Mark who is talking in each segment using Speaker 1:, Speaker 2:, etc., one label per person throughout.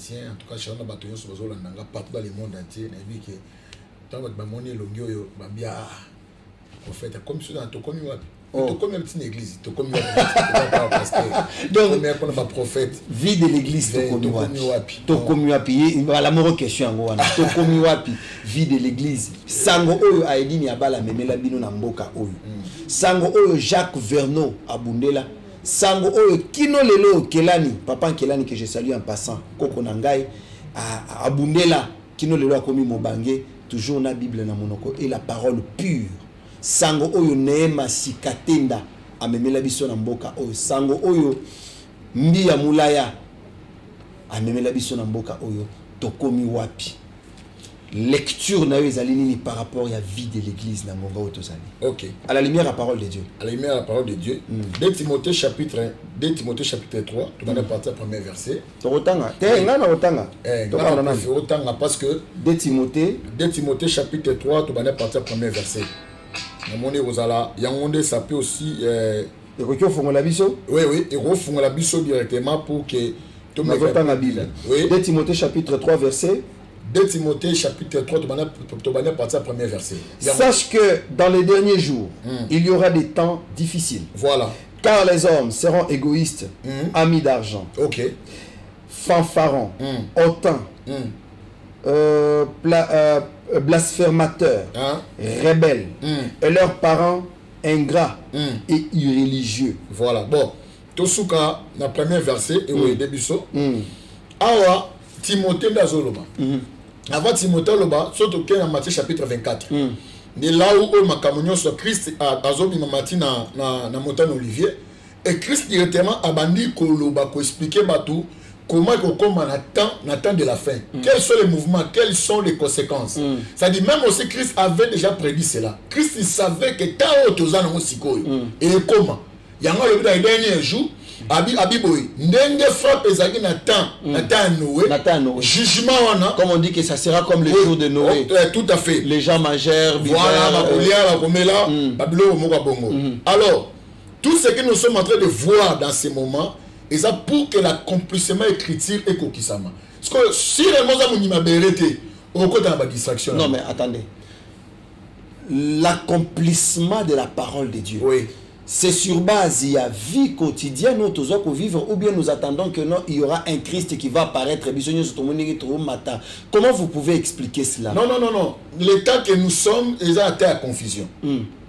Speaker 1: anciens, en tout cas, chez nous, partout dans le monde entier, on a vu que tant que tu as l'ongio, bien, prophète, comme si tu as commis comme une petite église, tu as commis donc, prophète.
Speaker 2: Vie de l'église, tu as commis wapi. La mauvaise question, tu as commis wapi. Vie de l'église. Sango Oyo a dit Niabala, mais la bino Namboka Oyo. Sango Oyo Jacques Verneau à Bundela. Sango Oyo Kino Lelo Kelani, papa Kelani que je salue en passant, Koko Nangai à Bundela, Kino Lelo a commis Mobangé, toujours na Bible na monoko et la parole pure. Sango Oyo Neema Sikatenda a memela biso na mboka Oyo. Sango Oyo Mbia Mulaya a memela biso na mboka Oyo. Tokomi wapi. Lecture na ezalini par rapport à la vie de l'église na ngonga otozali. OK. À la lumière la parole de Dieu. À la lumière la parole de Dieu. 2 Timothée chapitre 3, tu vas partir au premier verset. Torotanga. Ngana otanga. Otanga parce que 2 Timothée chapitre 3, tu vas partir au premier verset. Na moni ozala yangonde ça peut aussi et ko fongola biso. Oui, et ko fongola biso directement pour que tout le monde la Bible. Oui. 2 Timothée chapitre 3 verset 2 Timothée chapitre 3, tu vas partir au premier verset. Sache que dans les derniers jours, il y aura des temps difficiles. Voilà. Car les hommes seront égoïstes, amis d'argent, fanfarons, hautains, blasphémateurs, rebelles, et leurs parents ingrats et irréligieux. Voilà. Bon, Tosuka, dans le premier verset, et oui, début so. Awa, Timothée d'Azoloba. Avant Timothée Loba, surtout dans Matthieu chapitre 24. De là où Makamonio sur Christ a Azobi Mamati na montagne Olivier. Et Christ directement a bandi Koloba pour expliquer Batou comment on attend de la fin. Quels sont les mouvements, quelles sont les conséquences. Ça dit même aussi Christ avait déjà prédit cela. Christ il savait que tant autozan on sikoy. Et comment? Il y a un dans les derniers jours. Abiboy, ndenge frappe ezaki na Noé, jugement wana, comme on dit que ça sera comme le jour de Noé. Tout à fait. Les gens mangèrent, voilà, alors, tout ce que nous sommes en train de voir dans ces moments, et ça pour que l'accomplissement écriture est kokisama. Parce que si réellement ça m'a bérité, on côté dans la distraction. Non mais attendez. L'accomplissement de la parole de Dieu. Oui. C'est sur base, il y a vie quotidienne, nous vivre, ou bien nous attendons que non, il y aura un Christ qui va apparaître. Comment vous pouvez expliquer cela? Non. L'état que nous sommes, ils ont été à confusion.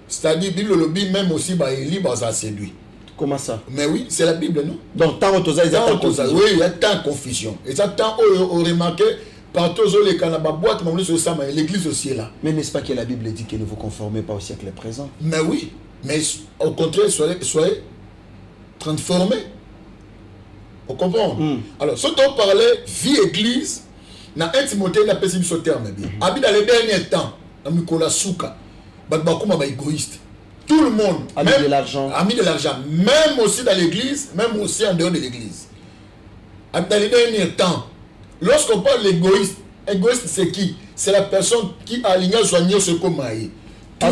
Speaker 2: C'est-à-dire, Bible le Bible, même aussi, Élie, ça séduit. Comment ça? Mais oui, c'est la Bible, non? Donc, tant que ils ont confusion. Oui, il y a tant de confusion. Et ça, tant on remarqué, partout les canabas boîtes, l'église aussi est là. Mais n'est-ce pas que la Bible dit que ne vous conformez pas au siècle présent? Mais oui. Mais au contraire, soyez transformés. Vous comprenez? Alors, si on parlait vie église, dans 1 Timothée, il a passé ce terme. Dans les derniers temps, dans Nicolas Souka, égoïste. Tout le monde, ami de l'argent, même aussi dans l'église, même aussi en dehors de l'église. Dans les derniers temps, lorsqu'on parle d'égoïste, égoïste c'est qui? C'est la personne qui a aligné soigné ce qu'on m'a dit. Donc,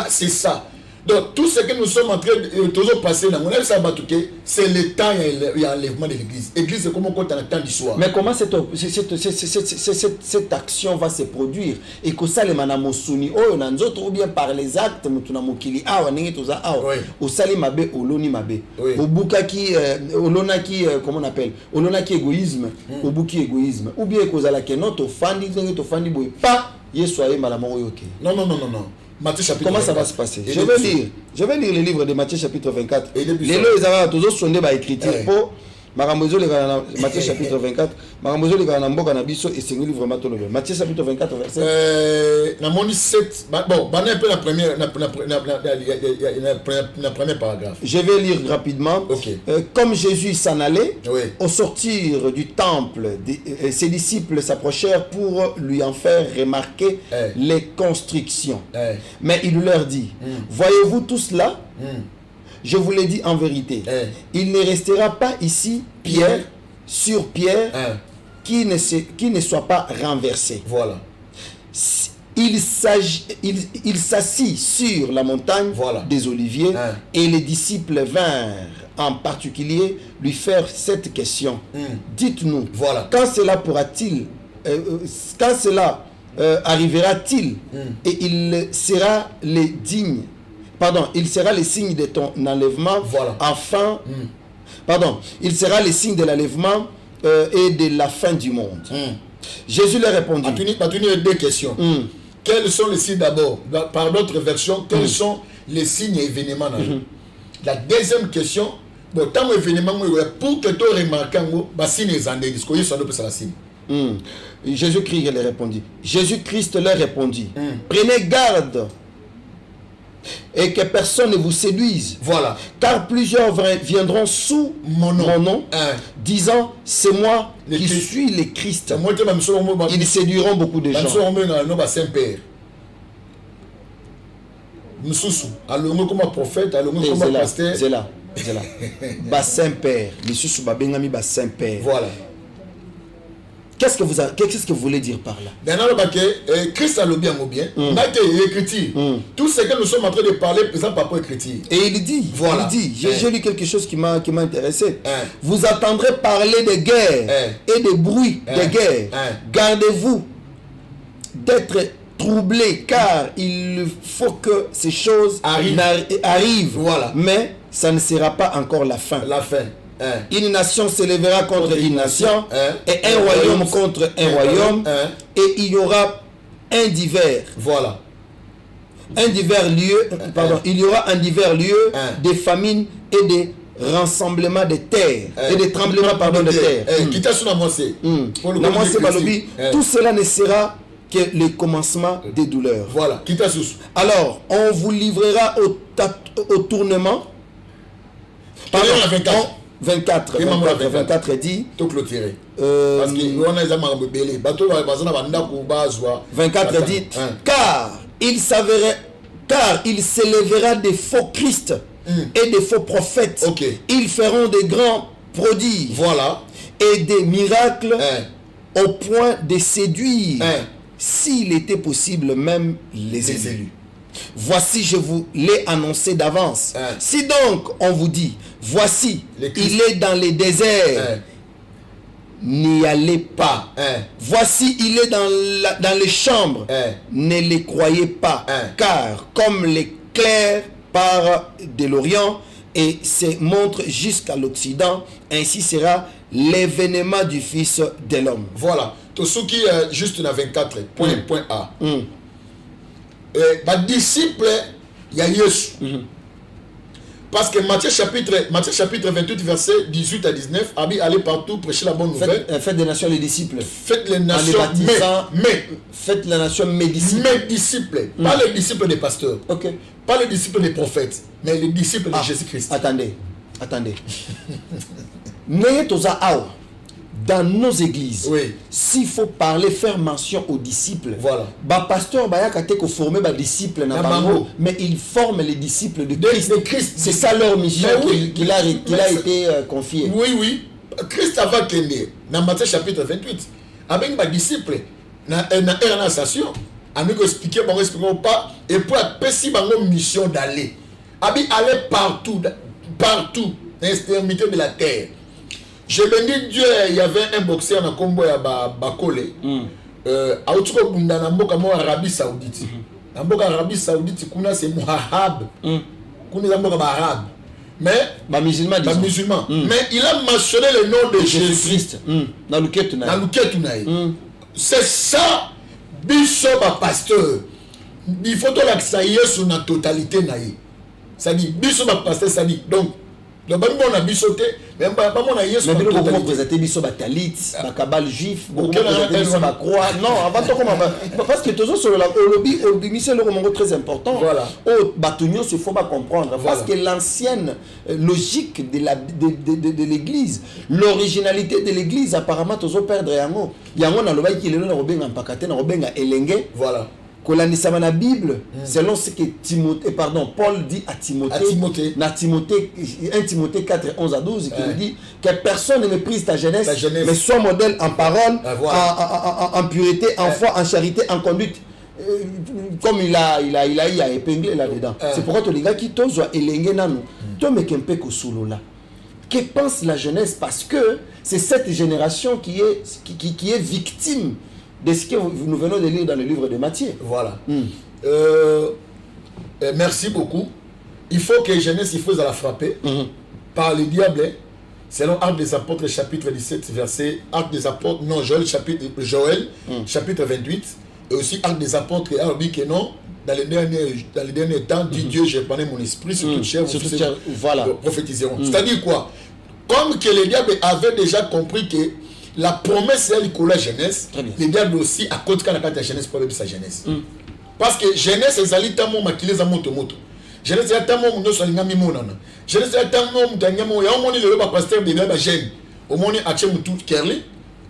Speaker 2: c'est ça. Donc, tout ce que nous sommes en train de passer dans c'est le temps et l'enlèvement de l'église. L'église, c'est comme on compte dans le temps du soir. Mais comment cette action va se produire? Et que ça, les manamosuni, ou bien par les actes, au salimabe, au lonimabe, au boukaki, au lonaki, comment on appelle? Au lonaki égoïsme, au bouki égoïsme. Ou bien que la kenot, au fandi, pas, yesoye malamo yoke. Non. Matthieu chapitre comment 24. Ça va se passer? Je vais lire le livre de Matthieu chapitre 24. Les lois, ils avaient toujours sondé par écriture. Pour Matthieu chapitre 24. Marambozo les Ganambo Canabiso et c'est le livre Matolobe. Matthieu chapitre 24 verset. Na moni 7. Bon, un peu la première paragraphe. Je vais lire rapidement. Okay. Comme Jésus s'en allait, au sortir du temple, ses disciples s'approchèrent pour lui en faire remarquer les constructions. Mais il leur dit, voyez-vous tout cela? Je vous l'ai dit en vérité. Il ne restera pas ici pierre sur pierre qui ne soit pas renversé. Voilà. il s'assit sur la montagne des Oliviers et les disciples vinrent en particulier lui faire cette question. Dites-nous, quand cela pourra-t-il, quand cela arrivera-t-il et il sera les dignes, pardon, il sera le signe de ton enlèvement afin, pardon, il sera le signe de l'enlèvement et de la fin du monde. Jésus leur répondit.
Speaker 1: Il y a deux questions. Quels sont les signes d'abord? Par d'autres versions, quels sont les signes et événements? La deuxième question, bon, tant événement, pour que tu remarques les signes et les signes.
Speaker 2: Jésus-Christ leur répondit. Jésus-Christ leur répondit. Prenez garde et que personne ne vous séduise. Car plusieurs viendront sous mon nom disant c'est moi qui suis le Christ. Ils séduiront beaucoup de gens. C'est là. Bas Saint-Père. Voilà. Qu'est-ce que vous voulez dire par là?
Speaker 1: Christ a le bien ou bien. Tout ce que nous sommes en train de parler, présent par rapport à l'écriture.
Speaker 2: Et il dit, j'ai lu quelque chose qui m'a intéressé. Vous entendrez parler de guerre et de bruit de guerre. Gardez-vous d'être troublés, car il faut que ces choses arrivent. Mais ça ne sera pas encore la fin. Une nation s'élèvera contre une nation et un royaume contre un royaume et il y aura un divers. Un divers lieu, pardon, il y aura un divers lieu des famines et des rassemblements de terre et des tremblements pardon de terre. Tout cela ne sera que le commencement des douleurs. Alors on vous livrera au tournement. 24 dit 24 dit car il s'élèvera des faux Christ et des faux prophètes. Ils feront des grands prodiges et des miracles au point de séduire s'il était possible même les élus. Voici, je vous l'ai annoncé d'avance. Si donc on vous dit, voici, il est dans les déserts, n'y allez pas. Voici, il est dans les chambres, ne les croyez pas. Car comme l'éclair part de l'Orient et se montre jusqu'à l'Occident, ainsi sera l'événement du Fils de l'homme.
Speaker 1: Tout ce qui est juste dans 24, point A. Disciple, il y a Yesu. Parce que Matthieu chapitre 28, verset 18 à 19, allez partout prêcher la bonne nouvelle.
Speaker 2: Faites des nations les disciples.
Speaker 1: Faites les nations
Speaker 2: faites les nations mes disciples.
Speaker 1: Mes disciples. Pas les disciples des pasteurs. Pas les disciples des prophètes, mais les disciples de Jésus-Christ.
Speaker 2: Attendez. N'ayez toza awa. Dans nos églises, s'il faut parler, faire mention aux disciples, pasteur Bayakate former des disciples, mais ils forment les disciples de Christ. C'est ça leur mission qu'il a été confié.
Speaker 1: Christ avant qu'il ait, dans Matthieu chapitre 28, avec des disciples, dans une station, à nous expliquer, pas, et pour la mission d'aller. Aller partout, dans l'extrémité de la terre. Je bénis Dieu, il y avait un boxeur dans le combo à Bakole. Arabie Saoudite. Dans l'Arabie Saoudite, c'est Mohab. Mais musulman. Mais il a mentionné le nom de Jésus-Christ. C'est ça, Bishop pasteur. Il faut que ça y est sur la totalité. Ça dit, Bishop pasteur, ça dit. Donc, le bon a bisoté, mais pas mon aïe.
Speaker 2: Mais comment présenter biso batalit, bakabal juif, comment présenter biso bakroix. Non, avant tout comment parce que toujours sur la lobby c'est le moment très important. Au batonio se faut pas comprendre parce que l'ancienne logique de l'église, l'originalité de l'église apparemment toujours perdre yango. Yango na loba qui le na robenga mpakate na robenga elenge. Kolanisama na Bible, selon ce que Paul dit à Timothée, 1 Timothée 4, 11 à 12, qui nous dit que personne ne méprise ta jeunesse, mais sois modèle en parole, en pureté, en foi, en charité, en conduite comme il a épinglé là-dedans. C'est pourquoi tu les gars qui t'osent élenguer nano. Toi, mais qu'un peu là. Que pense la jeunesse? Parce que c'est cette génération qui est victime de ce que nous venons de lire dans le livre de Matthieu.
Speaker 1: Voilà. Merci beaucoup. Il faut que la jeunesse, il faut la frapper par le diable. Selon Actes des Apôtres, chapitre 17, verset Actes des Apôtres, non, Joël, chapitre 28, et aussi Actes des Apôtres, et que non, dans les derniers temps, dit Dieu, j'ai parlé mon esprit sur toute chair,
Speaker 2: voilà.
Speaker 1: Prophétiseront. C'est-à-dire quoi? Comme que le diable avait déjà compris que la promesse est pour la jeunesse, le diable aussi, à côté de la jeunesse, pour sa jeunesse. Parce que jeunesse, c'est ali tamo makileza moto moto. Jeunesse, c'est tamo mundo solinga mimonana. Jeunesse, c'est tamo mutanyamo ya omoni le ba pasteur de ba jeune. Omoni ache mutu kerli,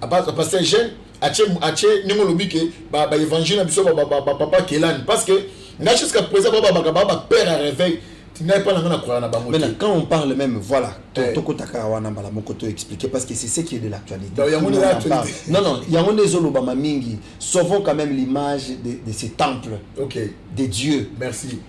Speaker 1: aba pasteur jeune, ache ningo lobike ba évangile biso ba papa kelani parce que na jusqu'à présent ba père à réveil.
Speaker 2: Maintenant, quand on parle même, voilà, Toko Takawana Malamokoto expliquer parce que c'est ce qui est de l'actualité. Non, il y a des Zolobama Mingi. Sauvons quand même l'image de ces temples des dieux.
Speaker 1: Merci.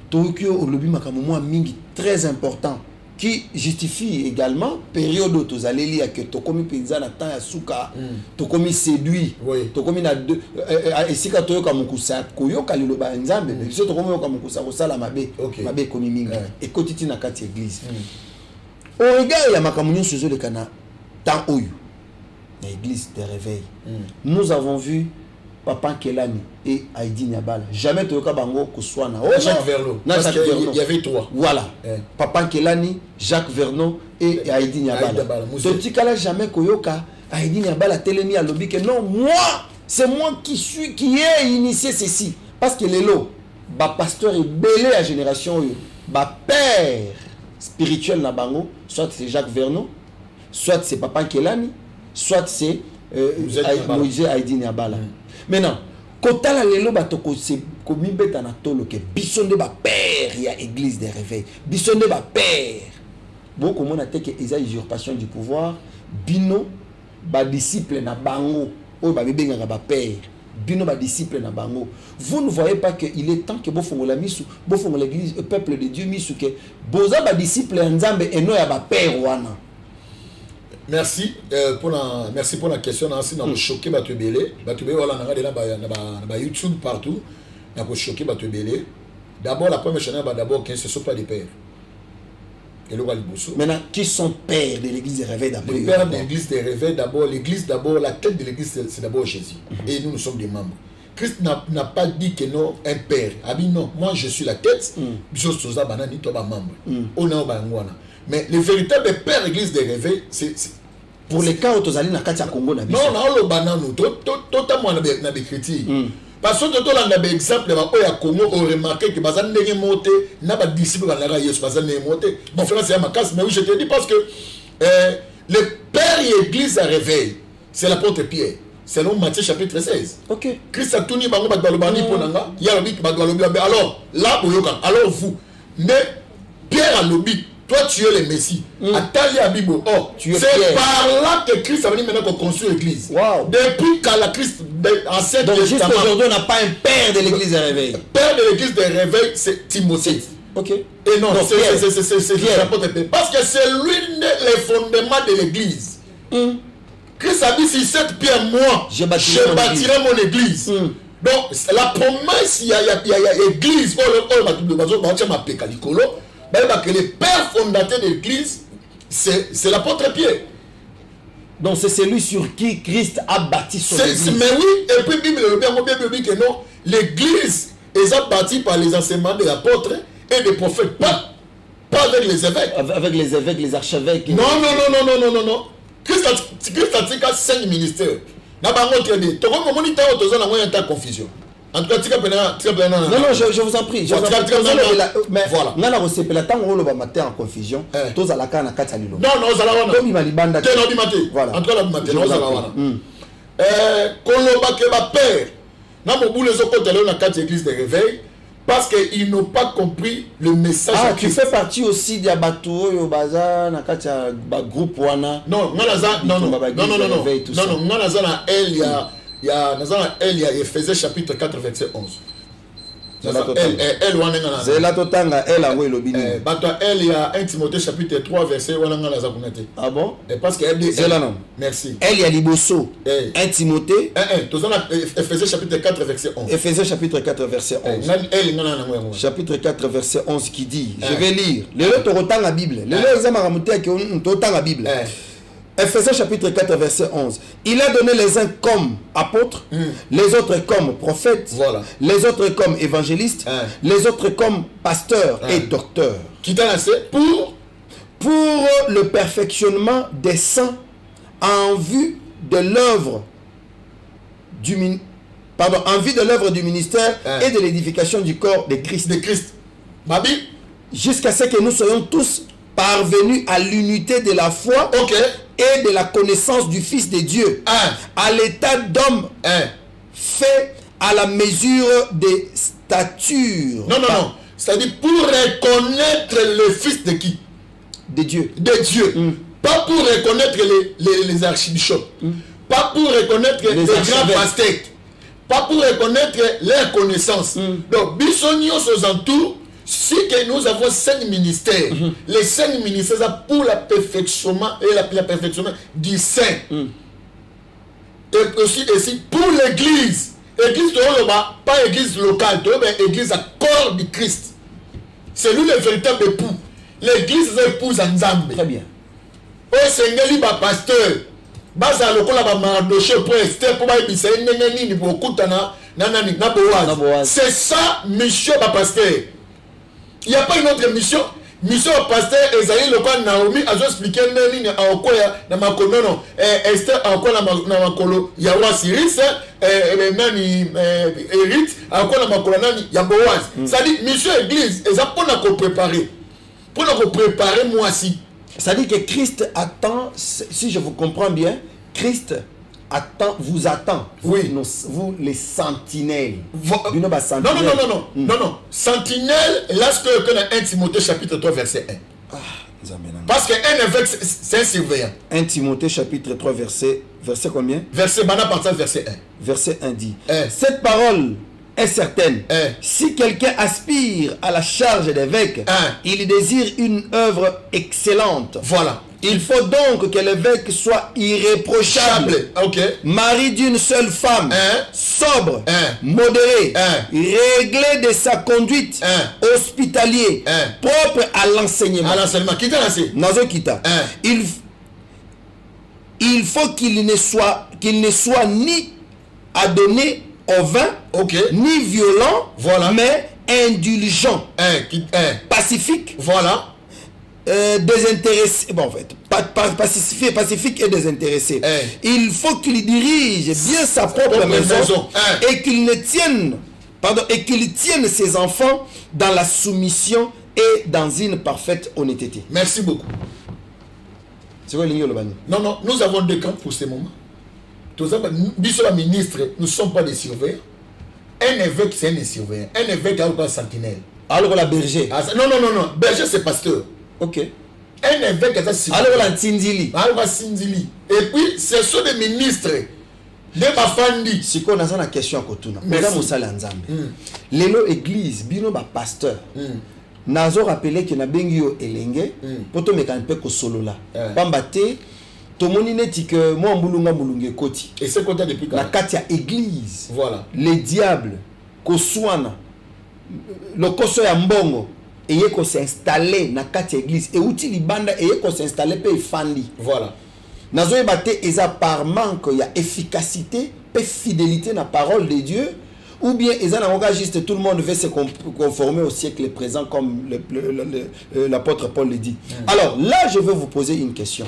Speaker 2: Tokyo Olobi Makamomo Mingi très important qui justifie également période où tu allais lire que Tokomi Pizza na temps ya suka, Tokomi séduit, Tokomi na deux et si ka toyo kamukusa koyoka liloba nzambe mais so Tokomi kamukusa ko sala mabe mabe komi mingi et kotiti na kati église. Au regard ya makamunyo sozo le kana temps oyo na église de réveil. Nous avons vu Papa Kelani et Aïdi Niabala. Jamais Toyoka Bango Kouswana.
Speaker 1: Jacques Vernon. Il y avait trois.
Speaker 2: Voilà. Papa Kelani, Jacques Vernon et Aïdi Niabala. Totikala jamais Koyoka Aïdi Niabala Telemi à lobby que non, moi, c'est moi qui ai initié ceci. Parce que les lots, bah pasteur est belé à génération, bah père spirituel na Bango, soit c'est Jacques Vernon, soit c'est Papa Kelani, soit c'est Moïse Aïdi Niabala. Maintenant, quand la lelo batoko c'est comme beta na tolo que bisonde ba père il y a église des réveils bisonde ba père beaucoup mon attaque que ils a usurpation du pouvoir bino ba disciple na bango o ba benga ba père bino ba disciple na bango. Vous ne voyez pas que il est temps que bo fongola misu bo fongola l'église le peuple de Dieu misu que boza ba disciple nzambe eno ya ba père wana.
Speaker 1: Merci pour la question. Ainsi, nous avons choqué Batubélé. Batubélé, voilà, on a YouTube partout. Nous avons choqué Batubélé. D'abord, la première chaîne, d'abord, ce ne sont pas des pères.
Speaker 2: Maintenant, qui sont pères de l'église des réveils d'abord?
Speaker 1: Les pères de l'église des réveils d'abord. L'église d'abord, la tête de l'église, c'est d'abord Jésus. Et nous sommes des membres. Christ n'a pas dit que non, un père. Ah oui, non, moi je suis la tête. Mais le véritable père de l'église des réveils, c'est.
Speaker 2: Pour les cas où tu as allé dans le Congo,
Speaker 1: non, le banane, totalement dans des critiques. Parce que tu as un exemple, au Congo, on remarque que Bazan n'est monté, n'a pas de disciple dans la raïs, Bazan n'est monté. Bon, frère, c'est ma casse, mais oui, je te dis parce que le père et l'église à réveil, c'est l'apôtre Pierre. Selon Matthieu chapitre 16.
Speaker 2: Ok.
Speaker 1: Christ a tout dit, alors, là, alors vous, mais Pierre a lobby. Toi, tu es le Messie. C'est par là que Christ a venu maintenant qu'on construit l'église.
Speaker 2: Wow.
Speaker 1: Depuis quand la Christ ancien
Speaker 2: donc juste aujourd'hui, on n'a pas un père de l'église des réveils.
Speaker 1: Père de l'église des réveils, c'est Timothée.
Speaker 2: Ok.
Speaker 1: Et non, c'est l'apôtre Pierre. Parce que c'est lui le fondement de l'église. Christ a dit, si cette pierre, moi, je bâtirai mon église. Donc, la promesse, il y a l'église, que le père fondateur de l'église, c'est l'apôtre Pierre.
Speaker 2: Donc c'est celui sur qui Christ a bâti son église.
Speaker 1: Mais oui, et puis Bible dit que non, l'église est bâtie par les enseignements des apôtres et des prophètes, pas avec les évêques.
Speaker 2: Avec les évêques, les archevêques.
Speaker 1: Non. Christ a dit 5 ministères. N'a pas montré des. Tu as confusion. En tout cas,
Speaker 2: non, je vous en prie. Mais voilà. On a reçu la temps où on va mettre en confusion. Tous à la canne à Katalino.
Speaker 1: Non,
Speaker 2: comme il m'a dit, banda.
Speaker 1: Voilà. En tout cas, Koloba père. N'a pas voulu les autres côtés dans la église de réveil parce qu'ils n'ont pas compris le message.
Speaker 2: Ah, tu fais partie aussi de Batou, au bazar, dans le groupe Wana.
Speaker 1: Non, non. il y a il y a Éphésiens chapitre 4 verset 11.
Speaker 2: C'est la totanga elle a oui lobini.
Speaker 1: Elle y a 1 Timothée chapitre 3 verset 1.
Speaker 2: Ah bon?
Speaker 1: Parce qu'elle dit
Speaker 2: c'est là non.
Speaker 1: Merci.
Speaker 2: Elle y a liboso. 1 Timothée.
Speaker 1: Éphésiens chapitre 4 verset 11.
Speaker 2: Éphésiens chapitre 4 verset 11. Chapitre 4 verset 11 qui dit, je vais lire. Le totanga la Bible. Le examen ramuté qui on totanga la Bible. Éphésiens chapitre 4 verset 11. Il a donné les uns comme apôtres, les autres comme prophètes, les autres comme évangélistes, les autres comme pasteurs et docteurs.
Speaker 1: Qui t'a lancé
Speaker 2: pour le perfectionnement des saints en vue de l'œuvre du ministère et de l'édification du corps de Christ. Jusqu'à ce que nous soyons tous parvenus à l'unité de la foi et de la connaissance du Fils de Dieu, à l'état d'homme fait à la mesure des statures.
Speaker 1: Non. C'est-à-dire pour reconnaître le Fils de qui?
Speaker 2: De Dieu.
Speaker 1: De Dieu. Pas pour reconnaître les archibishops. Pas pour reconnaître les grands pasteurs. Pas pour reconnaître leurs connaissances. Donc, bisognos aux entours. Si que nous avons 5 ministères, les 5 ministères pour la perfectionnement et la perfectionnement du saint. Et aussi pour l'église. Église, pas église locale, mais église à corps du Christ. C'est lui le véritable époux. L'église est épouse en Nzambe.
Speaker 2: Très bien.
Speaker 1: Oh, c'est un pasteur. Baza lokola ba mardoché pour Esther pour ba ibisa nini pour kutana nanani na boaz. C'est ça mission ba pasteur. Il n'y a pas une autre mission. Mission au pasteur Esaïe Lokwa Naomi a expliqué une ligne à Okoya dans ma non. Esther à Okoya na makolo Yawa Siris nani Hérite à Okoya na makolo nani Yaboaz. Ça dit mission église et ça pour nous préparer. Pour nous préparer moi aussi.
Speaker 2: Ça dit que Christ attend, si je vous comprends bien, Christ attend, vous attend.
Speaker 1: Oui.
Speaker 2: Vous les sentinelles.
Speaker 1: Non. Sentinelle, là ce que dans 1 Timothée chapitre 3 verset 1. Parce qu'un évêque, c'est un surveillant.
Speaker 2: 1 Timothée chapitre 3 verset combien?
Speaker 1: Verset 1.
Speaker 2: Verset 1 dit. Cette parole est certaine. Si quelqu'un aspire à la charge d'évêque, il désire une œuvre excellente.
Speaker 1: Voilà.
Speaker 2: Il faut donc que l'évêque soit irréprochable, mari d'une seule femme, sobre, modéré, réglé de sa conduite, hospitalier, propre à l'enseignement. Il faut qu'il ne soit ni adonné au vin, ni violent, mais indulgent, pacifique, désintéressé, en fait, pacifique et désintéressé. Il faut qu'il dirige bien sa propre maison et qu'il tienne ses enfants dans la soumission et dans une parfaite honnêteté.
Speaker 1: Merci beaucoup.
Speaker 2: C'est quoi l'igno le bani?
Speaker 1: Non, nous avons 2 camps pour ce moment. Nous sommes ministres, nous ne sommes pas des surveillants. Un évêque, c'est un surveillant. Un évêque, c'est un sentinelle.
Speaker 2: Alors la berger.
Speaker 1: Non. Berger, c'est pasteur.
Speaker 2: Ok.
Speaker 1: Un évêque, c'est un surveillant.
Speaker 2: Alors la Tindili.
Speaker 1: Et puis, ce sont des ministres. Des bafandi.
Speaker 2: Si on a une question à Kotuna. Mesdames, vous allez en Zambie. L'élo église, bino ba pasteur. Nazo rappelé que na bengio elenge. Poto mekanpe ko solo la. Pambate. Tomoni neti que moi mbulunga mbulunge koti.
Speaker 1: Et c'est côté depuis quand?
Speaker 2: La katia église.
Speaker 1: Voilà.
Speaker 2: Les diables koswana le koso ya mbongo eye ko s'installer na katia église et outil libanda eye ko s'installer pe fandi.
Speaker 1: Voilà.
Speaker 2: Nazo ebate eza par manque ya efficacité pe fidélité na parole de Dieu ou bien eza na juste tout le monde veut se conformer au siècle présent comme l'apôtre Paul le dit. Alors là je veux vous poser une question.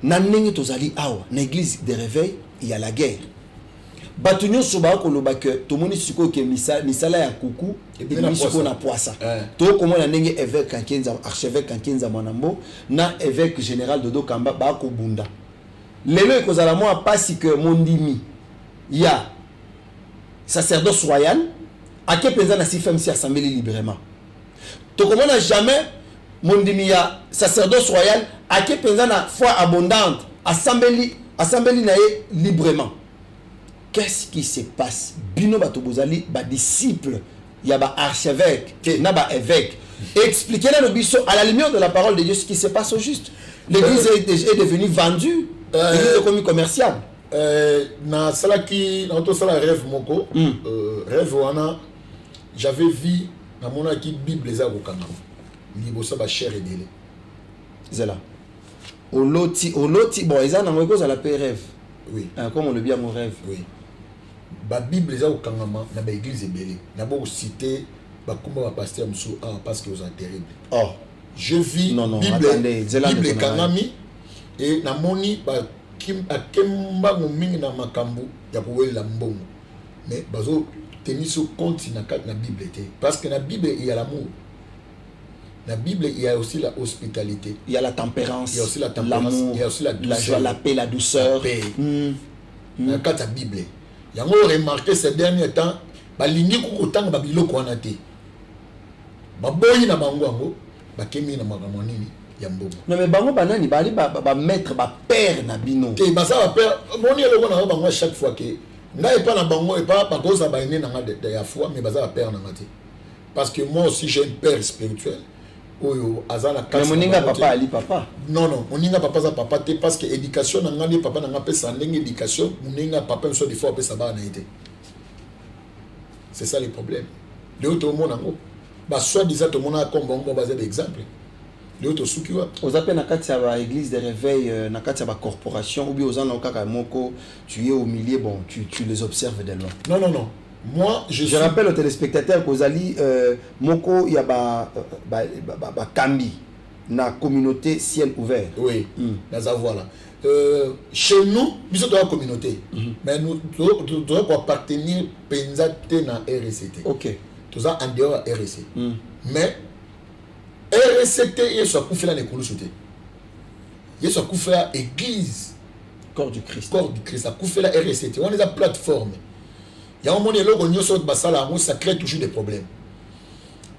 Speaker 2: Nanenge tozali awa na église de réveil il y a la guerre. Batunyo soba ko lobaka to moni siko ke misala ya kuku et puis siko na poisa. To comment na ndenge évêque kankenza archevêque kankenza mwanambo na évêque général Dodo Kamba ba ko bunda. Lelo ekozala moi pasi que mondimi ya sacerdoce royal ake penza na sifem si assemblée librement. To comment na jamais mondimi ya sacerdoce royal ake penza na foi abondante assemblée na librement. qu'est-ce qui se passe? Bino Batobozali, disciple, il y a archevêque, il y a évêque. Expliquez-le biso à la lumière de la parole de Dieu ce qui se passe au juste. L'église est devenue vendue, l'église est devenue commerciale.
Speaker 1: Na salaki na to sala rêve moko rêve wana j'avais vu na mona ki bible za ko kanga liboso ba cher edele
Speaker 2: zela oloti bon eza na ngoko za la rêve
Speaker 1: oui
Speaker 2: comme on le dit à mon rêve
Speaker 1: oui ba bible za ko kanga na ba église ebele na bo citer ba kumba ba pasteur musu parce que vous êtes terrible
Speaker 2: oh
Speaker 1: je vis
Speaker 2: non
Speaker 1: bible kangami et na moni ba akemba mingi na makambu ya kuwela mbongo mais bazo tenir ce compte na bible parce que na bible il y a l'amour, na bible il y a aussi la hospitalité,
Speaker 2: il y a la tempérance,
Speaker 1: il y a aussi la tempérance, il y a aussi la douceur,
Speaker 2: la joie, la paix, la douceur,
Speaker 1: na kata bible yango remarqué ces derniers temps balingi kokotanga babiloko wana te baboyi na bango yango bakemi na makambo nini.
Speaker 2: Non mais bango banani bali ba maître ba père na bino
Speaker 1: te basa ba père moni eloko na bango chaque fois que ngai pas na bango et pas koza ba ine na de ya foi mais basa ba père na ngati parce que moi aussi j'ai un père spirituel oyo azana
Speaker 2: kasi mais moninga papa ali papa
Speaker 1: non moninga papa za papa te parce que éducation na ngani papa na ngape sa ndenge éducation moninga papa so des fois pe sa ba na été c'est ça le problème de auto monde ngo ba soit disant tout monde a comme bon basé d'exemple.
Speaker 2: Aux appels à l'église de réveil, à la corporation, ou bien aux moko, tu es au milieu, bon, tu les observes de loin.
Speaker 1: Non. Moi, je
Speaker 2: rappelle aux téléspectateurs qu'aux Ali, moko, il y a Kambi, na communauté ciel ouvert.
Speaker 1: Oui, voilà. Chez nous, nous sommes dans la communauté, mais nous devons appartenir à la RCT.
Speaker 2: Ok.
Speaker 1: Tout ça en dehors de la RCT. Mais RCT est sur coup fait la nécolosoté. Il est sur coup fait la église.
Speaker 2: Corps du Christ.
Speaker 1: Corps du Christ. Ça coup fait la RCT. On est la plateforme. Il y a un moment où ça crée toujours des problèmes.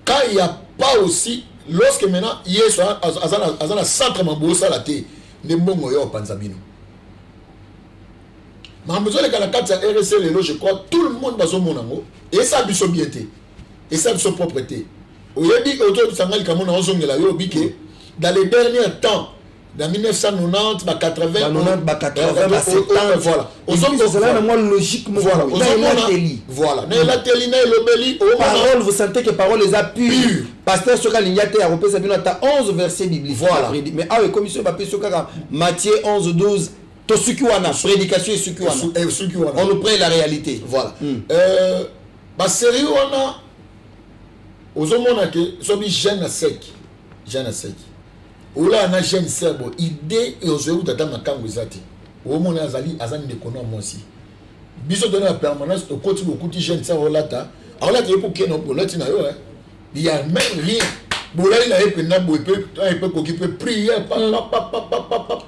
Speaker 1: Quand il n'y a pas aussi, lorsque maintenant il y a un centre de la terre, les mongo yo panzabino. Mais besoin de la carte RCT, je crois tout le monde va se monango et ça a son bienté et ça a son propreté. Dans les derniers temps, dans 1990, 80,
Speaker 2: voilà. Logiquement,
Speaker 1: voilà.
Speaker 2: Parole, vous sentez que parole les a pure. Pasteur Soka Lignate a repris 11 versets bibliques.
Speaker 1: Voilà.
Speaker 2: Mais ah, commission Matthieu 11, 12. Prédication et Sukiwana. On nous prend la réalité.
Speaker 1: Voilà. Sérieux, on a. Aux hommes que sobi jeune sec ou là na jeune serbo idée et aux autres dans ma kango zati au monde azali azani de kono moi aussi biso donner la permanence au côté beaucoup de jeunes serbo là ta alors là tu pour que non pour là tu na yo il y a même rien bola il a épé na bo peut prier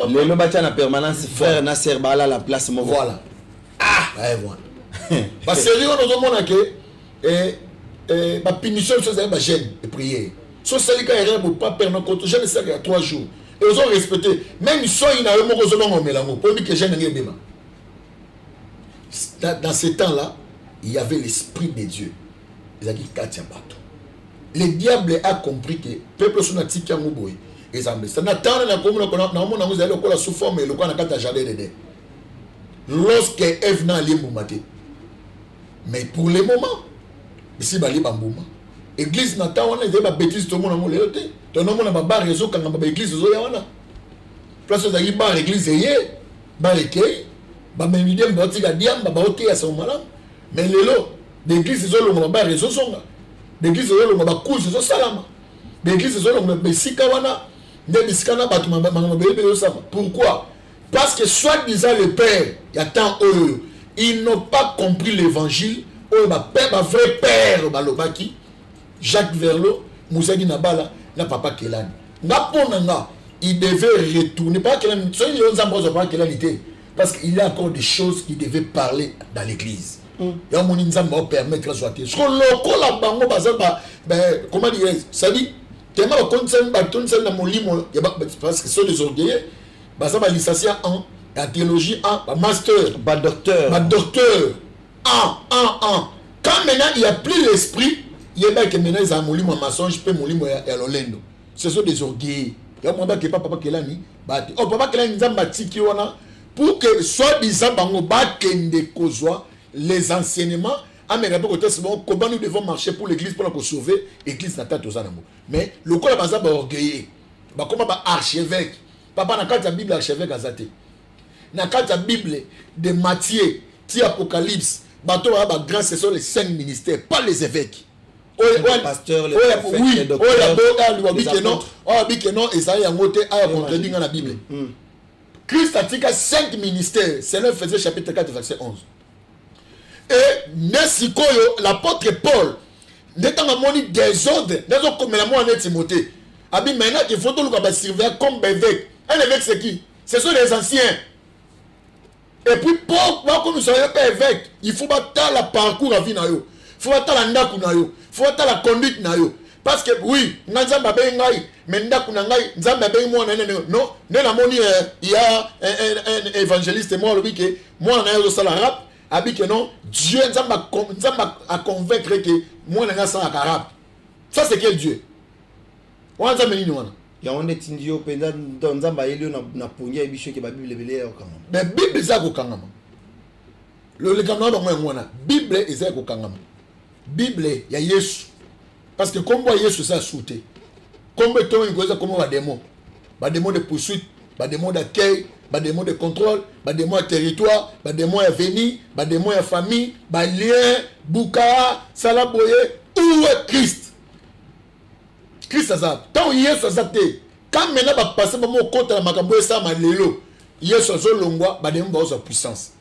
Speaker 2: le no bacha na permanence frère na serbala la place mo
Speaker 1: voilà voilà parce que nous hommes que ma punition c'est un gêne de prier. So c'est quand il ne pas perdre notre je ne sais qu'il y a 3 jours. Et ils ont respecté. Même si il y a un mot pour dire que je n'ai pas. Dans ce temps-là, il y avait l'esprit de Dieu. Il a dit Katia Bato. Le diable a compris que le peuple sont tika muboy. Et ça me. Ça n'attend la commune qu'on a allé au sous forme et le quoi n'a qu'à jardin de. Lorsque Ève n'a lié moumaté. Mais pour le moment. Ici bali bambouma église nata wana ezeba bêtise to mona mo leote to no mona ba bar réseau kanga ba église zo ya wana place za bar église yé bar ekei ba menidem ba tika diamba ba ote ya so malam mais lelo l'église zo lo ba réseau songa l'église zo lo ba couche zo salama l'église zo lo ba sika wana nde bisika na batu ma bebe yo sama pourquoi parce que soit disant le père y a tant eux ils n'ont pas compris l'évangile. Ma vrai père balobaki Jacques Verlot Moussadi Nabala na papa Kelani nga il devait retourner pas Kelani parce qu'il y a encore des choses qu'il devait parler dans l'église ya moni nzamba permettre la joie sur le la bango bazaba comment dire ça dit tellement ba konsen na molimo parce que sont des orgueilleux bazaba licencié en la théologie 1, master,
Speaker 2: docteur.
Speaker 1: 1. Quand maintenant il n'y a plus l'esprit, il y a que maintenant ils ont mouli mon mensonge, peut mouli mon l'olendo. Ce sont des orgueils. Il y a un moment que papa Kelani, papa Kelani nous a bâti qui on a pour que soit disant bango bakende kozwa les enseignements. Comment nous devons marcher pour l'église pour la sauver l'église natale aux animaux. Mais le coup là bas orgueillé. Bah comment bah archevêque. Papa n'a qu'à la Bible archevêque azate. N'a qu'à la Bible de Matthieu, ti Apocalypse. Bah toi bah grand ce sont les 5 ministères, pas les évêques.
Speaker 2: Les pasteurs, les prophètes, les docteurs.
Speaker 1: Et ça y a monté à contredire dans la Bible. Christ a dit 5 ministères. C'est le Ephésiens chapitre 4 verset 11. Et Nesikoyo, l'apôtre Paul, n'étant à mon désordre, n'étant comme la moi en Timothée. Abi maintenant il faut tout le monde servir comme évêque. Un évêque c'est qui? Ce sont les anciens. Et puis Paul, comme nous sommes pas évêque, il faut battre la parcours à vie na yo. Il faut battre la ndaku na yo. Il faut battre la conduite na yo. Parce que oui, nzamba ben ngai, mais ndaku na ngai, nzamba ben moi non, il y a un évangéliste moi le que moi na yo sala rap. Abi que non, Dieu a convaincre que moi je suis un arabe. Ça c'est quel Dieu? On a dit nous.
Speaker 2: Il y a un étindio pendant nzamba elio na pongia ebicho ke ba Bible belé au kangama.
Speaker 1: Mais Bible ça ko kangama. Le kangama donc moi na Bible est ko kangama. Bible ya Yesu. Parce que comme Yesu ça sauté. Comme toi il goza comme ba démon de poursuite, ba démon d'accueil. Bah des mots de contrôle, bah des mots de territoire, bah des mots à venir, bah des mots à famille, bah lien, bouka, salaboye, où est Christ? Christ ça. Tant Yesu ça té. Quand maintenant va passer par mon compte la makambo ça ma lelo. Yesu ça longwa, bah des mots de puissance.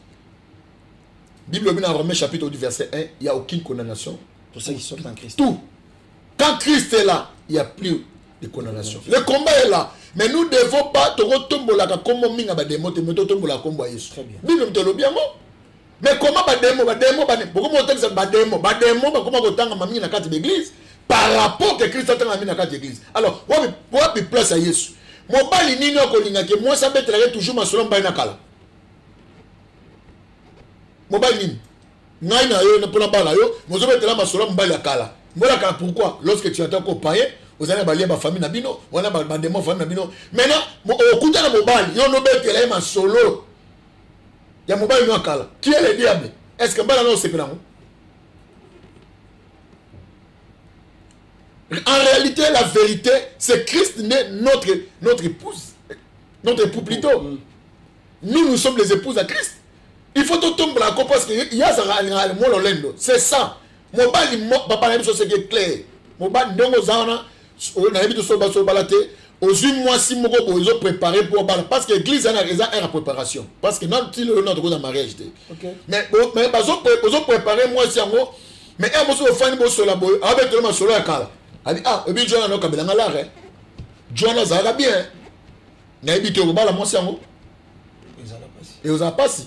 Speaker 1: Bible dans Romains chapitre 2 verset 1, il y a aucune condamnation
Speaker 2: pour ceux qui sont en Christ.
Speaker 1: Tout. Quand Christ est là, il n'y a plus de condamnation. Le combat est là. Mais nous ne devons pas te retomber là comme on minga bademo te meto tomber là comme Yesu.
Speaker 2: Très bien.
Speaker 1: Bible te le bien mo. Mais comment bademo pourquoi on dit bademo comment on tanga mami na carte d'église par rapport que Christ a tanga mami na carte d'église. Alors, on va place à Yesu. Mo bali nini ko linga ke moi ça betre toujours ma solo mba na kala. Mo bali nini? Ngai na yo na pona bala yo, mo zo betre ma solo mba na kala. Voilà pourquoi lorsque tu entends qu'on paye vous allez balayer ma famille nabino, on a ma démon famille nabino. Maintenant, au coup de la mobile, il y a un objet qui est ma solo. Il y a mobile non kala. Qui est le diable? Est-ce que mbala non c'est pénamo? En réalité, la vérité, c'est Christ n'est notre épouse, notre époux plutôt. Nous sommes les épouses à Christ. Il faut tout tomber là parce que il y a ça c'est ça. Mobile papa n'a pas ce qui est clair. Mobile ndongo zana on a habité sur balate aux 8 mois 6 mois ils ont préparé pour parce que l'église a une préparation parce que non il notre dans mariage mais ils ont préparé moi si ngo mais un monsieur fan bo sur la boy avec le solo à kala ali et puis John no kabela ngala John za bien na habité au bala moi si ngo et aux a passé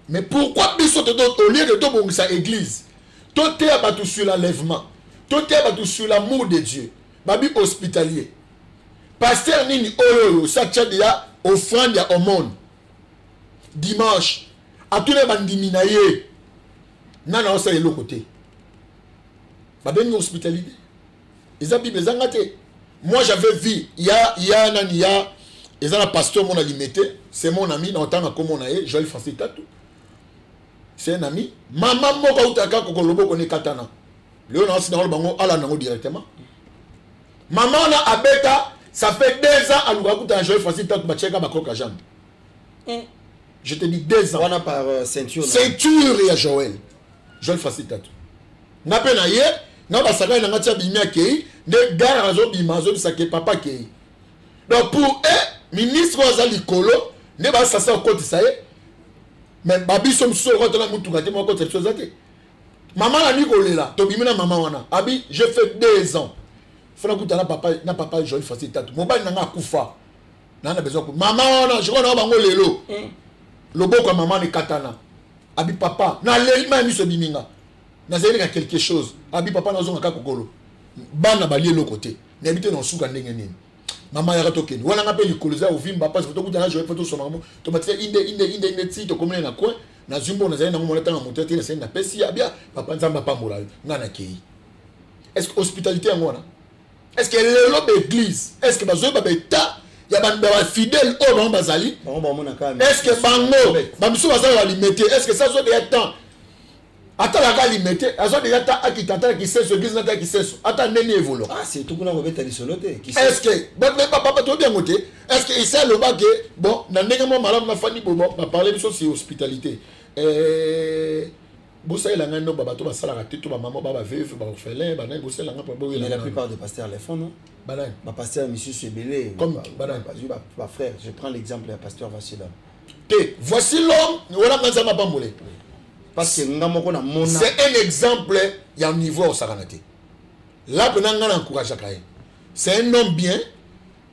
Speaker 1: mais pourquoi biso te au lieu de tout ça église tout est abattu sur l'enlèvement. Tout est abattu sur l'amour de Dieu. Babi hospitalier. Pasteur Nini Oloyo, ça tient ya offrande ya au monde. Dimanche, à tous les bandiminaye. Nana osa yelo côté. Babi ni hospitalité. Ils ont Bible zangate. Moi j'avais vu, il y a ils ont un pasteur mon alimité, c'est mon ami, dans tant comme on a eu, Joël Francis Tatou. C'est un ami. Maman moka utaka kokolobo kone katana. Léon a aussi dans le bango à la nango directement. Maman a abeta, ça fait 2 ans à l'ouakuta un Joël Francis Tatou bacheka bakoka jambe. Je te dis 2 ans.
Speaker 2: On a par ceinture.
Speaker 1: Ceinture et à Joël. Joël Francis Tatou. N'a pas naïe, n'a pas saka n'a pas bimia kei, de gare à zo bima zo bisake papa kei. Donc pour eux, ministre Wazali Kolo, ne va s'asseoir au côté ça y est. Mais babi som so quand la mutu gâté moi côté chose zate. Maman la nuit là, to bimina maman wana. Abi, je fais 2 ans. Fana kuta na papa Joël Francis Tatou. Mo ba nanga kufa. Na na besoin ko. Maman wana, je connais bango lelo. Lobo ko maman ni katana. Abi papa, na lelima mi so biminga. Na zeli ka quelque chose. Abi papa na zonga ka kokolo. Bana bali le côté. N'habite dans souka ndenge nini. maman ya to ken wana ngape likoloza ovimba parce que to kutana jouer photo so maman to matia inde ti to komena na coin na zumbo na zali na ngomona tanga motete na sena pesi ya bia papa nzamba pambola ngana kei. Est-ce que hospitalité ngona? Est-ce que le lobe église? Est-ce que bazo ba beta ya ba fidèle au non bazali? Est-ce que bango ba miso bazali wa limiter? Est-ce que ça zo de temps? Attends la gars limité, azo déjà ta qui t'entend qui sait ce église na ta qui sait attends neni évolo.
Speaker 2: Ah c'est tout qu'on a rebeta les soloté qui
Speaker 1: est-ce que papa tout bien côté est-ce que il sait le bas que bon na ndenge mo malamu na fani bon ba parler biso c'est hospitalité bossa la ngano baba to ba sala raté to ba maman baba veuve ba orphelin ba na bossa la ngapa bo
Speaker 2: la plupart des pasteurs les font non
Speaker 1: banane
Speaker 2: ba pasteur monsieur Sebelé
Speaker 1: comme banane
Speaker 2: pas frère je prends l'exemple du pasteur Vassila
Speaker 1: voici l'homme voilà manza ma pambolé.
Speaker 2: Parce que
Speaker 1: c'est un exemple, il y a un niveau au Saranate. Là, on encourage à c'est un homme bien.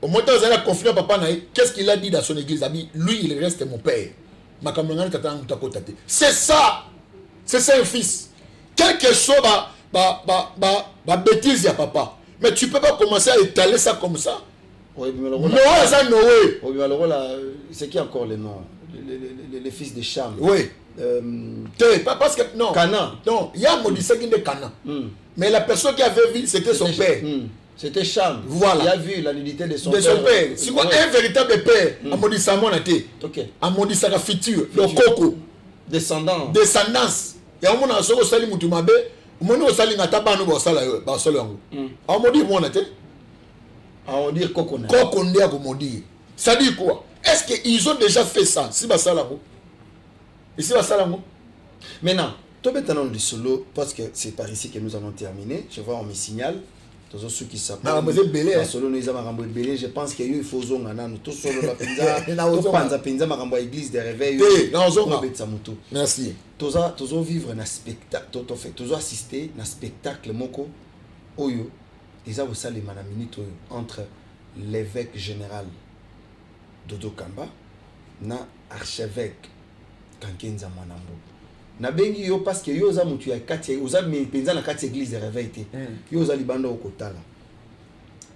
Speaker 1: Au moment où il a confié à papa, qu'est-ce qu'il a dit dans son église? Lui, il reste mon père. C'est ça. C'est ça un fils. Quelque chose, bêtise à papa. Mais tu ne peux pas commencer à étaler ça comme ça.
Speaker 2: Oui, mais c'est qui encore les noms? Les fils de Cham.
Speaker 1: Oui. Parce que non,
Speaker 2: Cana.
Speaker 1: Non, il y a Modissé qui est Cana. Mais la personne qui avait vu, c'était son père.
Speaker 2: C'était Cham.
Speaker 1: Voilà.
Speaker 2: Il a vu la nudité de son
Speaker 1: père. C'est quoi un véritable père? À Modissa Monate.
Speaker 2: Ok.
Speaker 1: À Modissa la future. Le coco.
Speaker 2: Descendance.
Speaker 1: Descendance. Il y a un monde qui a sali Moutumabe. Mon au sali Nataba no Basala. À Modi Monate.
Speaker 2: À dire coco.
Speaker 1: Coco Ndia Modi. Ça dit quoi? Est-ce qu'ils ont déjà fait ça? Si Basalamo. Ici, va ça
Speaker 2: maintenant, tout le temps du solo, parce que c'est par ici que nous allons terminer. Je vois, on me signale. Tous ceux qui s'appellent. Solo, nous avons belé. Je pense qu'il faut que nous tous solo la penza. Nous penza penza marambo église de réveil.
Speaker 1: Merci.
Speaker 2: Tous vivre un spectacle. Tous assister un spectacle moko. Oyo. Ils ont ça les manaminites entre l'évêque général Dodo Kamba na archevêque Kankenza Mwanambo. Na bengi yo parce que yo za mutu ya kati oza penza na kati église de réveil te. Yo za libanda okotala.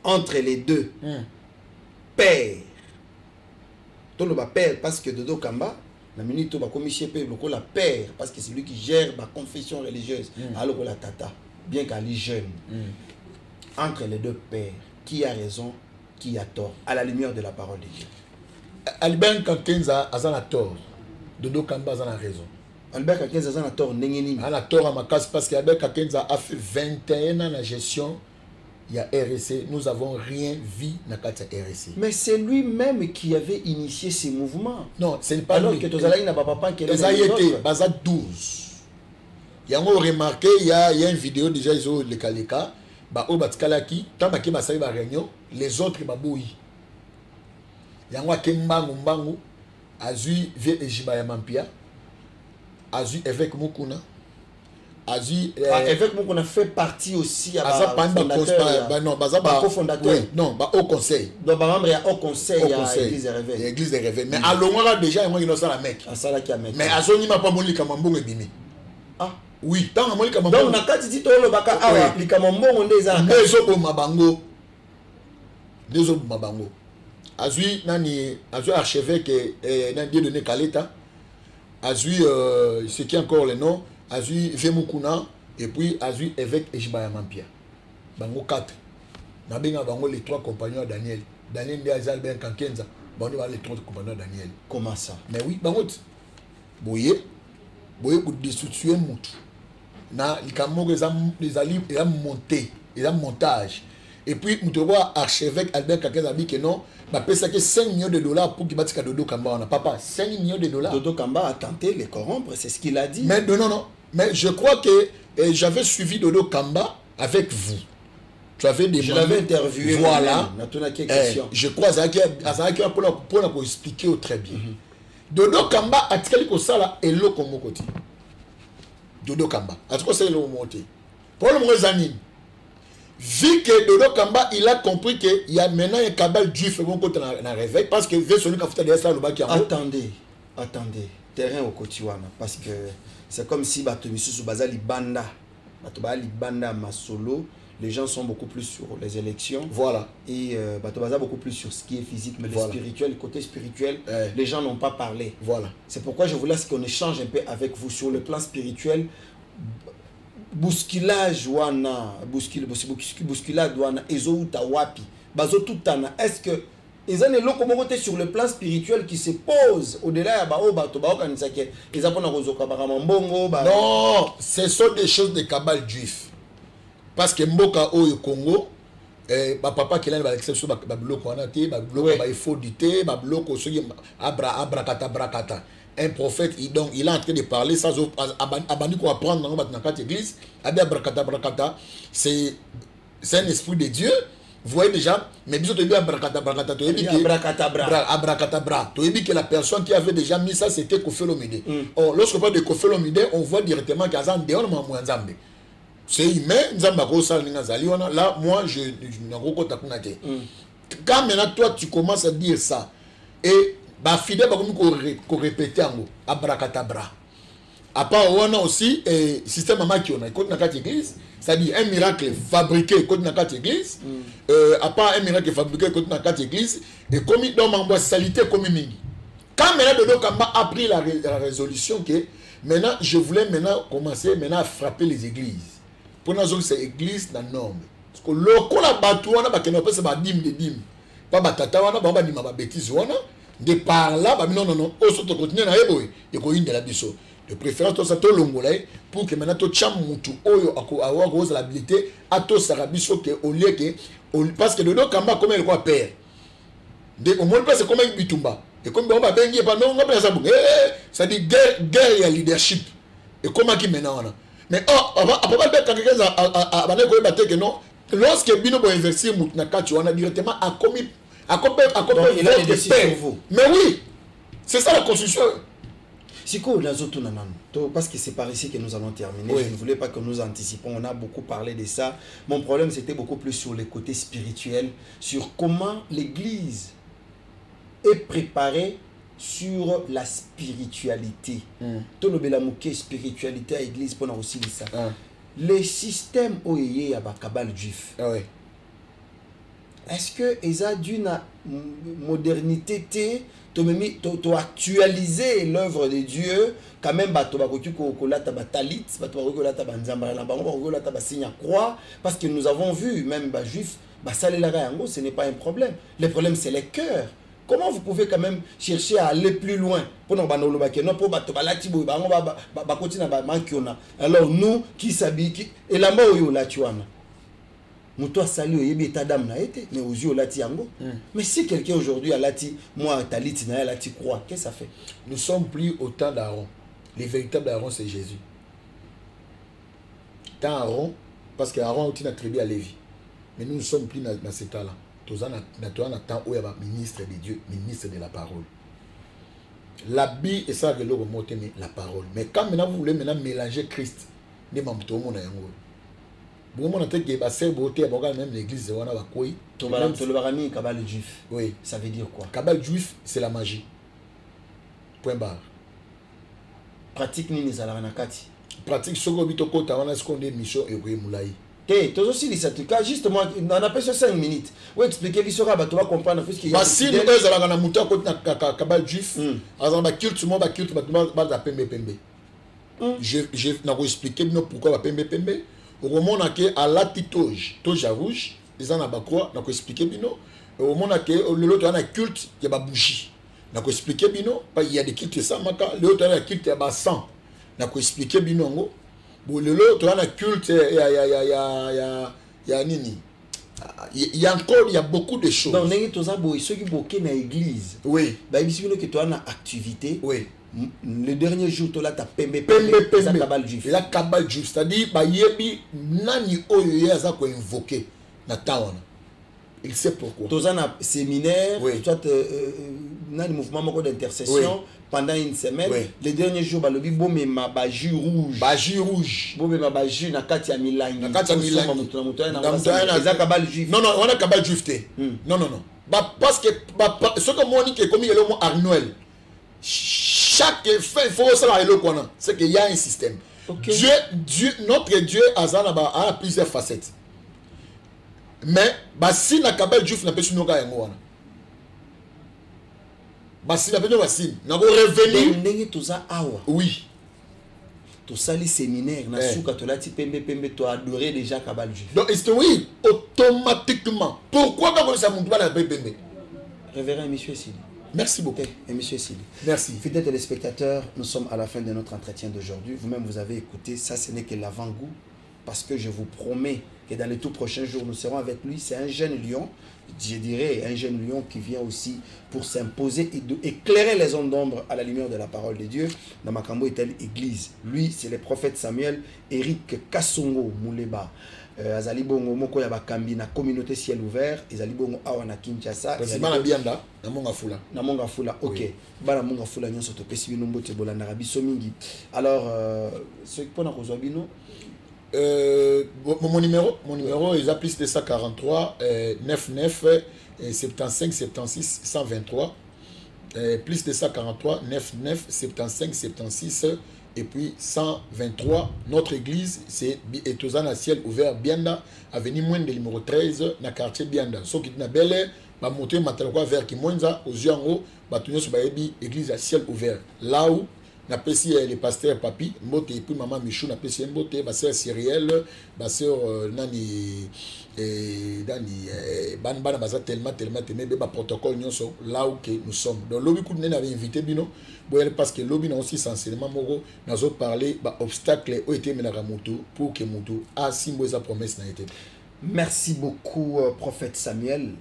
Speaker 2: Entre les deux. Père. Tout le père parce que Dodo Kamba na minute ba commissaire pe loko la père parce que c'est lui qui gère la confession religieuse. Alors la tata bien qu'elle est jeune. Entre les deux pères, qui a raison, qui a tort à la lumière de la parole de Dieu.
Speaker 1: Albert Kankenza a tort. Dodo Kamba a raison.
Speaker 2: Albert Kankenza a tort.
Speaker 1: Il a tort à ma case parce qu'Albert Kankenza a fait 21 ans de gestion. Il y a RSC. Nous n'avons rien vu dans la RSC.
Speaker 2: Mais c'est lui-même qui avait initié ces mouvements.
Speaker 1: Non, ce n'est pas
Speaker 2: alors
Speaker 1: lui.
Speaker 2: Que Tozalaï n'a pas papa qui
Speaker 1: a été basé 12. Il y a remarqué, il y a une vidéo déjà, ils ont le Kaleka. Au Batkalaki, tant que Basai va réunion, les autres babouilles. Yangwa Kembangu Mbangu, Azui Vie Ejibaya Mampia, Azui Évêque Mukuna, Azui.
Speaker 2: Évêque Mukuna fait partie aussi à
Speaker 1: cofondateur. Non, au conseil.
Speaker 2: Donc, il y a au conseil, il y a l'église des réveils.
Speaker 1: L'église des réveils. Mais à Longora déjà, il y a un mec. Mais à Zoni m'a pas moli comme un bon ébimi. Ah. Oui, tant que moi, donc,
Speaker 2: on a quatre titres au Baka, les Kamambo, on les a.
Speaker 1: Deux autres Mabango. Deux autres Mabango. Azui, Nani, Azui archevêque, Nani donné Kaleta. Azui, ce qui est encore le nom. Azui Vemukuna. Et puis Azui évêque Ejibaya Mampia. Bango 4. Nabenga Bango les 3 compagnons de Daniel. Daniel Ndiazal Ben Kankenza. Bango les 3 compagnons de Daniel.
Speaker 2: Comment ça?
Speaker 1: Mais oui, Bango. Boye. Boye pour destituer Moutou. Na likamo les ali et monté et montage et puis nous voir archevêque Albert Kankenza dit que non bah pèse que 5 millions de dollars pour qu'il bâtisse Dodo Kamba on a pas 5 millions de dollars.
Speaker 2: Dodo Kamba a tenté les corrompre, c'est ce qu'il a dit.
Speaker 1: Mais non mais je crois que j'avais suivi Dodo Kamba avec vous. Tu avais des
Speaker 2: je l'avais interviewé.
Speaker 1: Voilà.
Speaker 2: Je
Speaker 1: crois que pour expliquer très bien. Dodo Kamba a tiré comme ça là et l'eau comme mon côté. Dodo Kamba. Est-ce que c'est le monté? Pour le moment, vu que Dodo Kamba, il a compris qu'il y a maintenant un cabal juif qui est dans réveil parce que veut celui qui a fait derrière ça le bas qui a.
Speaker 2: Attendez. Terrain au Kotiwana. Parce que c'est comme si Batomisu sous Bazali Banda. Batobali Banda Masolo. les gens sont beaucoup plus sur les élections.
Speaker 1: Voilà.
Speaker 2: Et Batobaza beaucoup plus sur ce qui est physique, mais le spirituel, le côté spirituel, les gens n'ont pas parlé.
Speaker 1: Voilà.
Speaker 2: C'est pourquoi je voulais qu'on échange un peu avec vous sur le plan spirituel. Bousculage wana, bousculage wana, ezo utawapi, bazo tutana. Est-ce que ils ont les locomotives sur le plan spirituel qui se pose au-delà
Speaker 1: non, ce sont des choses de cabal juif. Parce que Mboka au Congo, papa qui a l'exception, il faut du thé, abrakata. Un prophète, donc, il est en train de parler, ça, abani pour apprendre dans notre église, c'est un esprit de Dieu. Vous voyez déjà, mais bisous tu dis abrakata, tu dis que la personne qui avait déjà mis ça, c'était Koffi Olomide. Or, lorsqu'on parle de Koffi Olomide, on voit directement qu'il y a un déon Nzambe. C'est humain, là, moi, je n'ai pas. Quand maintenant, toi, tu commences à dire ça, et bah fidèle qu'on répétait en abracadabra. À part on a aussi système maman qui on a écoute dans quatre églises, c'est-à-dire un miracle fabriqué écoute dans quatre églises. À part un miracle fabriqué écoute dans quatre églises et comme dans ma salité comme mingi. Quand maintenant Dodo Kamba a pris la résolution que maintenant je voulais maintenant commencer maintenant à frapper les églises. Pour nous c'est église dans norme. Parce que le ko la batouana ba keno pesa ba dim de dim. Pas batata wana ba ba dima ba bêtise wana. De par là, non, au soto continuer na eboy, et ko inde la biso. De préférence to ça to longolay pour que maintenant to cham mutu oyo avoir la habilité à to sarabiso que au lieu que parce que le do kamba comme il quoi père. De au moins c'est comme un bitumba. Et comme on va bengi pas non, on va ça ça dit guerre et leadership. Et comment qui maintenant mais après quelqu'un a bané ko baté que non, lorsque bino bo investir mutu na kati on a directement a commis
Speaker 2: il a des décisions sur vous.
Speaker 1: Mais oui, c'est ça la constitution.
Speaker 2: Parce que c'est par ici que nous allons terminer.
Speaker 1: Oui.
Speaker 2: Je ne voulais pas que nous anticipons. On a beaucoup parlé de ça. Mon problème, c'était beaucoup plus sur le côté spirituel, sur comment l'Église est préparée sur la spiritualité. Tout le bélamouké spiritualité à l'Église pour aussi ça. Les systèmes OEE à Bakabal juif. Est-ce que ils ont d'une modernité tu actualiser l'œuvre de Dieu quand même parce que nous avons vu même juif ce n'est pas un problème. Le problème c'est les cœurs. Comment vous pouvez quand même chercher à aller plus loin pour nous alors nous qui s'habillent et la Moutoua sali oyebi état d'âme na été mais aux yeux lati yango. Mais si quelqu'un aujourd'hui a lati moi taliti na lati croix, qu'est-ce que ça fait?
Speaker 1: Nous sommes plus au temps d'Aaron. Les véritables Aaron c'est Jésus. Tant Aaron parce que Aaron a attribué à Lévi. Mais nous ne sommes plus dans cet état-là. Tous en temps où il y a ministre de Dieu, ministre de la parole. L'habit et ça que l'on remonte la parole. Mais quand maintenant vous voulez maintenant mélanger Christ, les membres tout le monde yango. Bon, on a dit que même l'église de Wana Bakoi.
Speaker 2: Kabal juif.
Speaker 1: Oui.
Speaker 2: Ça veut dire quoi?
Speaker 1: Kabal juif, c'est la magie. Point barre.
Speaker 2: Pratique nini zalaranakati.
Speaker 1: Pratique soko bitoko tawana ce qu'on dit mission et oui moulai.
Speaker 2: Tu aussi les certificats justement on appelle ça 5 minutes. Ou expliquer l'histoire bah tu vas comprendre parce qu'il y a.
Speaker 1: Si nous zalana muta ko na Kabal juif, azamba culte mo ba culte ba da pembe. Je n'a pas expliqué pourquoi ba pembe. Au moment où à la titoge, toge à rouge, ils en ont bakwa, n'a pas expliqué bino. Au moment où l'autre a un culte, il y a bougie. N'a pas expliqué bino, il y a des cultes ça maka, l'autre a un culte il y a sang. N'a pas expliqué bino ngo. Bon l'autre a un culte il y a nini. Il y a encore il y a beaucoup de choses.
Speaker 2: Donc n'est tous abo ceux qui boquent dans l'église.
Speaker 1: Oui.
Speaker 2: Bah il suffit que tu as une activité.
Speaker 1: Oui.
Speaker 2: Le dernier jour, tu as pembe.
Speaker 1: C'est Kabal juif. La Kabal juif, c'est-à-dire, yebi nani oyo za ko invoquer na tawana. Il sait pourquoi.
Speaker 2: Tu as un séminaire, tu as un mouvement d'intercession pendant une semaine. Le dernier jour, le bibo me ma baju rouge.
Speaker 1: Baju rouge.
Speaker 2: Bo me ma baju na kati ya milangi.
Speaker 1: Na kati ya milangi.
Speaker 2: Na Kabal juif.
Speaker 1: Non, on a Kabal juif té. Non. Bah parce que ce que moi ni que comme il y a le mot Arnoël. Chaque fait, il faut savoir c'est qu'il y a un système. Dieu, notre Dieu a plusieurs facettes. mais basi na Kabel Diouf na pesi noka yango wana basi na pesi basi na ko revenir
Speaker 2: ndenge toza awa
Speaker 1: oui
Speaker 2: to sali séminaire na suka to lati pembe to adorer déjà Kabel Diouf
Speaker 1: donc c'est oui automatiquement pourquoi pas comme ça mon na pembe
Speaker 2: révérend monsieur Sidi.
Speaker 1: Merci beaucoup.
Speaker 2: Et monsieur Sidi.
Speaker 1: Merci.
Speaker 2: Fidèles téléspectateurs, nous sommes à la fin de notre entretien d'aujourd'hui. Vous-même, vous avez écouté, ça ce n'est que l'avant-goût, parce que je vous promets que dans les tout prochains jours, nous serons avec lui. C'est un jeune lion, je dirais un jeune lion qui vient aussi pour s'imposer et éclairer les ondes d'ombre à la lumière de la parole de Dieu. Dans Makambo est-elle église. Lui, c'est le prophète Samuel, Eric Kassongo Mouleba. Azali bongo moko ya bakambi na communauté ciel ouvert ezali bongo awa na Kinshasa
Speaker 1: ezali na bianda na monga fula
Speaker 2: OK bana monga fula nyonso to pesi bino mbote bolanda biso mingi alors ce pour na kozwa bino
Speaker 1: mon numéro est plus de 143 99 75 76 123 plus de 143 99 75 76 et puis 123 notre église c'est Etozana ciel ouvert Bianda avenue Mwende numéro 13 na quartier Bianda so qui na belle ba monter mataloko vers Kimwenza aux yango batunyo so baebi église à ciel ouvert là où na pesi les pasteurs papi mbote et puis maman Michou na pesi mbote ba sœur Cyrielle ba sœur nani dani bana baza tellement mais ba protocole nyonso là où que nous sommes donc lobby coup n'avait invité bino parce que lobby na aussi sincèrement moko nazo parler ba obstacle o été menaka mutu pour que mutu a simbo sa promesse na été.
Speaker 2: Merci beaucoup prophète Samuel.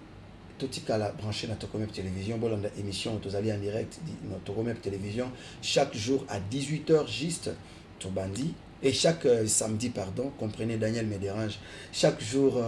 Speaker 2: Totikala branché na Tokomep télévision bolanda émission tozali en direct na Tokomep télévision chaque jour à 18h juste Tobandi et chaque samedi pardon comprenez Daniel me dérange chaque jour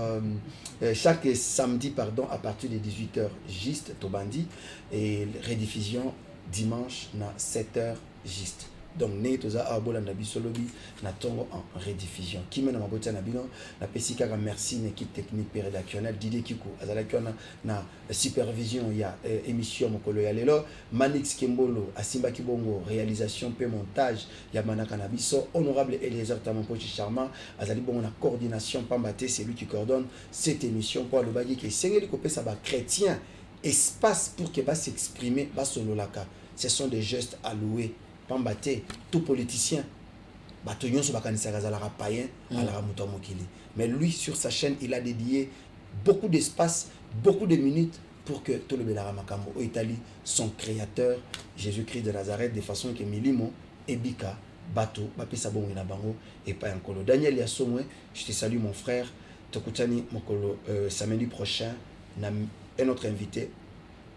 Speaker 2: chaque samedi pardon à partir de 18h juste Tobandi et rediffusion dimanche na 7h juste. Donc né toza abolanda bisolobi na tongo en rediffusion qui mena mabota na bino na pesika ka merci une équipe technique et rédactionnelle Didier Kikou azala kiona na supervision ya émission mokolo ya lelo Manix Kimbolo asimba kibongo réalisation pe montage ya manaka na biso honorable Eliezer Tamampochi Charmant azali bongo na coordination Pambate c'est lui qui coordonne cette émission pour le bagi que sengeli ko pesa ba chrétien espace pour que va s'exprimer ba sololaka ce sont des gestes alloués Pambaté, tout politicien, mais lui sur sa chaîne il a dédié beaucoup d'espace, beaucoup de minutes pour que tout le Belara Makambo au Italie, son créateur Jésus-Christ de Nazareth de façon que Milimo, Ebika, Bato, Bapé Sabon et Nabango et pas un Daniel Yassomwe, je te salue mon frère, Tokutani Mokolo samedi prochain, un autre invité,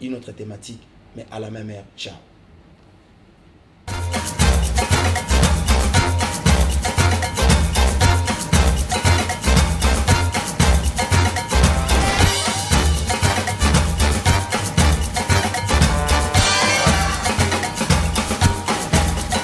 Speaker 2: une autre thématique, mais à la même heure. Ciao.